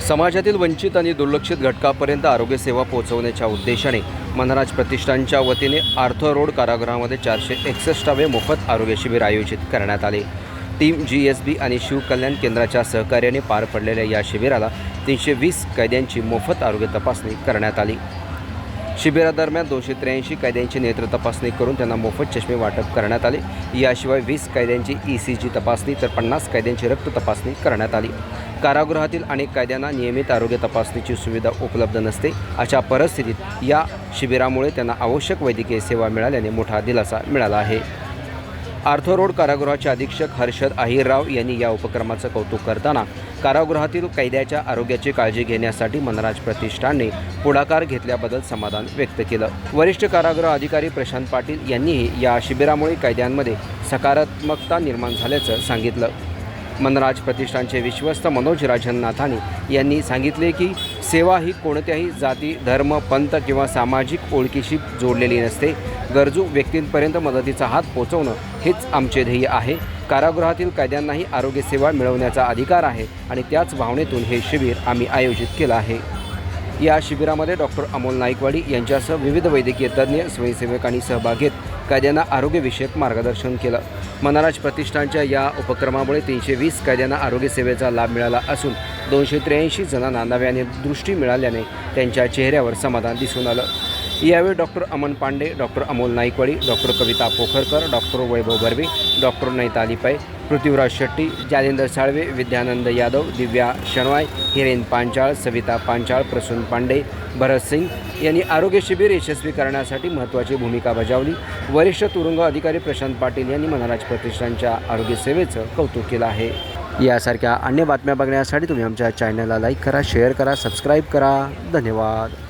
समाजातील वंचित आणि दुर्लक्षित घटकापर्यंत आरोग्य सेवा पोहोचवण्याच्या उद्देशाने मनराज प्रतिष्ठानच्या वतीने आर्थर रोड कारागृहामध्ये 461वे मोफत आरोग्य शिबिर आयोजित करण्यात आले। टीम GSB आणि शिवकल्याण केंद्राच्या सहकार्याने पार पडलेल्या या शिबिराला 320 कैद्यांची मोफत आरोग्य तपासणी करण्यात आली। शिबिरादरम्यान 283 कैद्यांची नेत्र तपासणी करून त्यांना मोफत चष्मे वाटप करण्यात आले। याशिवाय 20 कैद्यांची ECG तपासणी तर 50 कैद्यांची रक्त तपासणी करण्यात आली। कारागृहातील अनेक कैद्यांना नियमित आरोग्य तपासणीची सुविधा उपलब्ध नसते। अशा परिस्थितीत या शिबिरामुळे त्यांना आवश्यक वैद्यकीय सेवा मिळाल्याने मोठा दिलासा मिळाला आहे। आर्थर रोड कारागृहाचे अधीक्षक हर्षद अहिरराव यांनी या उपक्रमाचं कौतुक करताना कारागृहातील कैद्याच्या आरोग्याची काळजी घेण्यासाठी मनराज प्रतिष्ठानने पुढाकार घेतल्याबद्दल समाधान व्यक्त केलं। वरिष्ठ कारागृह अधिकारी प्रशांत पाटील यांनीही या शिबिरामुळे कैद्यांमध्ये सकारात्मकता निर्माण झाल्याचं सांगितलं। मनराज प्रतिष्ठानचे विश्वस्त मनोज राजन नाथानी यांनी सांगितले की सेवा ही कोणत्याही जाती, धर्म, पंथ किंवा सामाजिक ओळखीशी जोडलेली नसते। गरजू व्यक्तींपर्यंत मदतीचा हात पोहोचवणं हेच आमचे ध्येय आहे। कारागृहातील कैद्यांनाही आरोग्य सेवा मिळवण्याचा अधिकार आहे आणि त्याच भावनेतून हे शिबिर आम्ही आयोजित केलं आहे। या शिबिरामध्ये डॉक्टर अमोल नाईकवाडी यांच्यासह विविध वैद्यकीय तज्ज्ञ स्वयंसेवकांनी सहभाग घेत कैद्यांना आरोग्यविषयक मार्गदर्शन केलं। मनराज प्रतिष्ठानच्या या उपक्रमामुळे 320 कैद्यांना आरोग्य सेवेचा लाभ मिळाला असून 283 जणांना नव्याने दृष्टी मिळाल्याने त्यांच्या चेहऱ्यावर समाधान दिसून आलं। यावेळी doctor Aman Pande, doctor Amol Naikwadi, doctor Kavita Pokharkar, doctor Vaibhav Barve, doctor Naitali Pai, Prithviraj Shetty, Jalinder Salve, Vidyanand Yadav, दिव्या शनवाय, हिरेन पांचाळ, सविता पांचाळ, प्रसून पांडे, भरत सिंग यांनी आरोग्य शिबिर यशस्वी करण्यासाठी महत्त्वाची भूमिका बजावली। वरिष्ठ तुरुंग अधिकारी प्रशांत पाटील यांनी मनराज प्रतिष्ठानच्या आरोग्य सेवेचं कौतुक केलं आहे। यासारख्या अन्य बातम्या बघण्यासाठी तुम्ही आमच्या चॅनलला लाईक करा, शेअर करा, सबस्क्राईब करा। धन्यवाद।